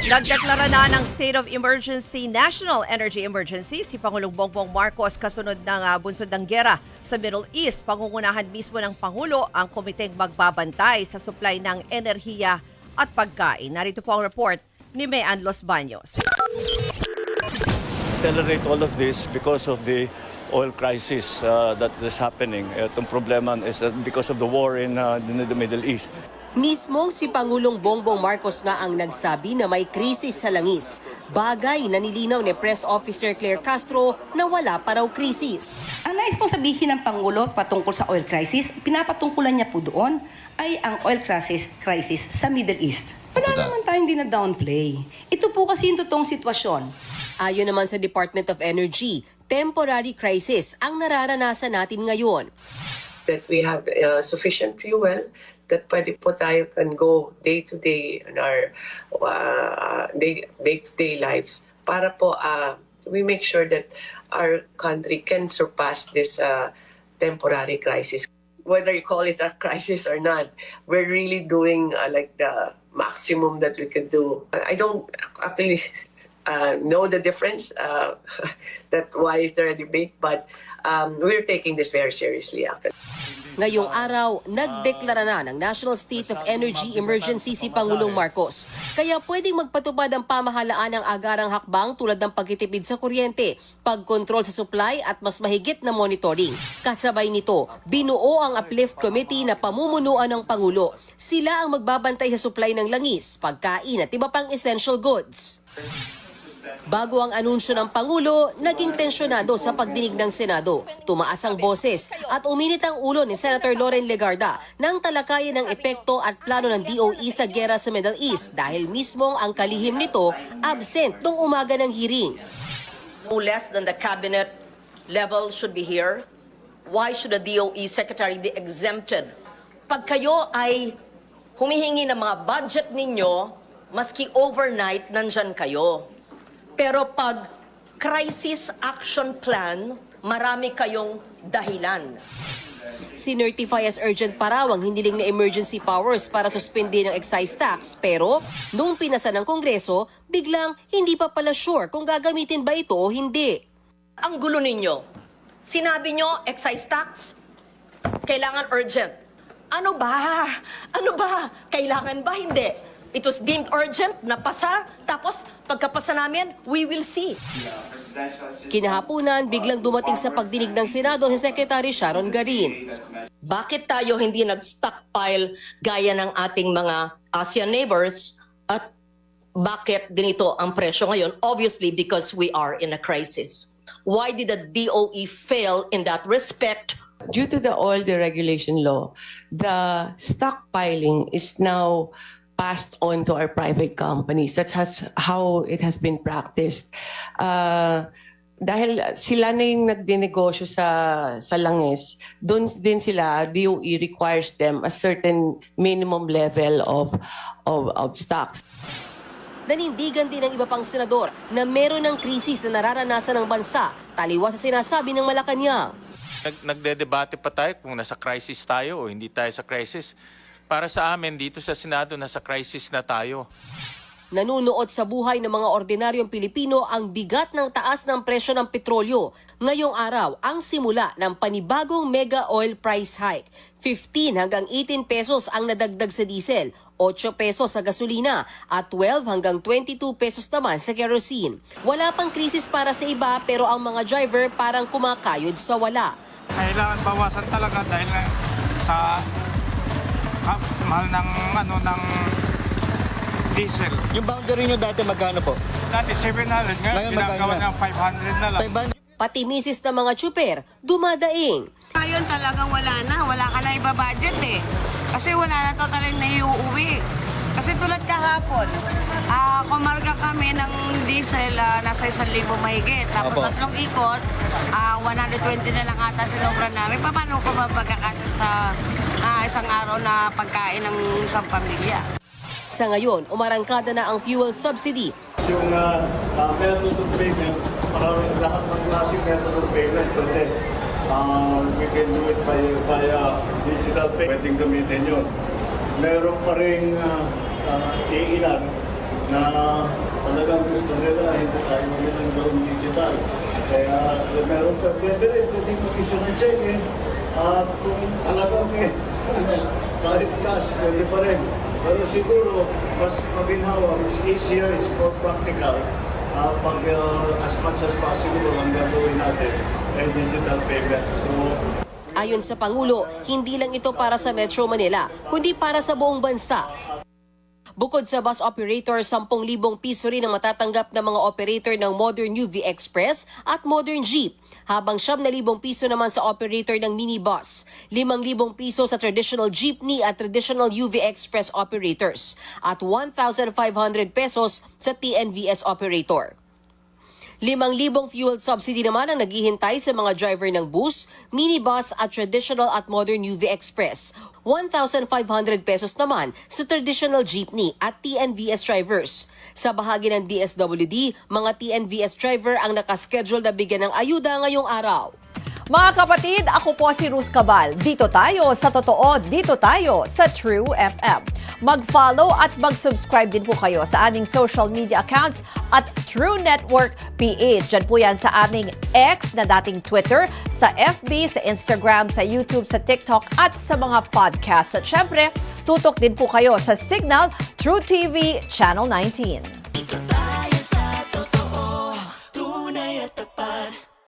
Nagdeklara na ng State of Emergency, National Energy Emergency si Pangulong Bongbong Marcos kasunod ng bunsod ng giyera sa Middle East. Pangungunahan mismo ng Pangulo ang komiteng magbabantay sa supply ng enerhiya at pagkain. Narito po ang report ni Mean Los Baños. Accelerate all of this because of the oil crisis that is happening. Itong problema is because of the war in the Middle East. Mismong si Pangulong Bongbong Marcos nga ang nagsabi na may krisis sa langis. Bagay na nilinaw ni Press Officer Claire Castro na wala pa raw krisis. Ang nais pong sabihin ng Pangulo patungkol sa oil crisis, pinapatungkulan niya po doon ay ang oil crisis sa Middle East. Wala naman tayong dina-downplay. Ito po kasi yung totoong sitwasyon. Ayon naman sa Department of Energy, temporary crisis ang nararanasan natin ngayon. That we have sufficient fuel, that pwede po tayo can go day-to-day in our day-to-day lives para po we make sure that our country can surpass this temporary crisis. Whether you call it a crisis or not, we're really doing like the maximum that we could do. I don't actually know the difference. That why is there a debate? But we're taking this very seriously actually. Ngayong araw, nagdeklara na ng National State of Energy Emergency si Pangulong Marcos. Kaya pwedeng magpatupad ang pamahalaan ng agarang hakbang tulad ng pagtitipid sa kuryente, pagkontrol sa supply at mas mahigit na monitoring. Kasabay nito, binuo ang Uplift Committee na pamumunuan ng Pangulo. Sila ang magbabantay sa supply ng langis, pagkain at iba pang essential goods. Bago ang anunsyo ng Pangulo, naging tensyonado sa pagdinig ng Senado. Tumaas ang boses at uminit ang ulo ni Senator Loren Legarda ng talakayan ng epekto at plano ng DOE sa giyera sa Middle East dahil mismong ang kalihim nito absent nung umaga ng hearing. No less than the cabinet level should be here. Why should the DOE secretary be exempted? Pag kayo ay humihingi ng mga budget ninyo, maski overnight, nandyan kayo. Pero pag crisis action plan, marami kayong dahilan. Sinertify as urgent pa raw ang hiniling na emergency powers para suspendin ang excise tax. Pero nung pinasa ng Kongreso, biglang hindi pa pala sure kung gagamitin ba ito o hindi. Ang gulo ninyo, sinabi nyo excise tax, kailangan urgent. Ano ba? Ano ba? Kailangan ba? Hindi. It was deemed urgent, napasa, tapos pagkapasa namin, we will see. Kinahaponan, biglang dumating sa pagdinig ng Senado si Secretary Sharon Garin. Bakit tayo hindi nag-stockpile gaya ng ating mga ASEAN neighbors at bakit ganito ang presyo ngayon? Obviously, because we are in a crisis. Why did the DOE fail in that respect? Due to the oil deregulation law, the stockpiling is now passed on to our private companies. That's how it has been practiced. Dahil sila na yung nagdinegosyo sa langis, doon din sila, DOE requires them a certain minimum level of stocks. Nanindigan din ng iba pang senador na meron ng krisis na nararanasan ng bansa, taliwas sa sinasabi ng Malacanang. Nagdedebate pa tayo kung nasa crisis tayo o hindi tayo sa crisis. Para sa amin, dito sa Senado, nasa crisis na tayo. Nanunood sa buhay ng mga ordinaryong Pilipino ang bigat ng taas ng presyo ng petrolyo. Ngayong araw, ang simula ng panibagong mega oil price hike. 15 hanggang 18 pesos ang nadagdag sa diesel, 8 pesos sa gasolina at 12 hanggang 22 pesos naman sa kerosene. Wala pang krisis para sa iba pero ang mga driver parang kumakayod sa wala. Kailangan bawasan talaga dahil sa mahal ng diesel. Yung boundary nyo dati magkano po? Dati 700, ngayon ginagawa ng 500 na lang. Pati misis ng mga tsuper, dumadaing. Ngayon talagang wala ka na ibabudget eh. Kasi wala na talagang naiuuwi. Kasi tulad kahapon, kumarga kami ng diesel nasa 1,000 mahigit. Tapos tatlong ikot, 120 na lang ata sinobra namin. Paano ko mapagkakasya sa isang araw na pagkain ng isang pamilya? Sa ngayon, umarangkada na ang fuel subsidy. Yung method of payment, lahat ng klaseng method of payment, we can do it via digital pay. Pwedeng gamitin yun. Meron pa rin iilan na talagang gusto nila, hindi tayo magandang gawin digital. Kaya meron pa, pwede mag-issue ng check eh. At kung talagang kahit cash, pwede pa rin. Pero siguro, mas maginhawa, it's easier, it's more practical. Pag as much as possible, ang gagawin natin ay digital payment. So, Ayon sa Pangulo, hindi lang ito para sa Metro Manila, kundi para sa buong bansa. Bukod sa bus operator, 10,000 piso rin ang matatanggap ng mga operator ng Modern UV Express at Modern Jeep, habang 9,000 piso naman sa operator ng minibus, 5,000 piso sa traditional jeepney at traditional UV Express operators, at 1,500 pesos sa TNVS operator. 5,000 fuel subsidy naman ang naghihintay sa mga driver ng bus, minibus at traditional at modern UV Express. 1,500 pesos naman sa traditional jeepney at TNVS drivers. Sa bahagi ng DSWD, mga TNVS driver ang nakaschedule na bigyan ng ayuda ngayong araw. Mga kapatid, ako po si Ruth Cabal. Dito tayo sa totoo, dito tayo sa True FM. Mag-follow at mag-subscribe din po kayo sa aming social media accounts at True Network PH. Diyan po yan sa aming X na dating Twitter, sa FB, sa Instagram, sa YouTube, sa TikTok at sa mga podcast. At syempre, tutok din po kayo sa Signal True TV Channel 19.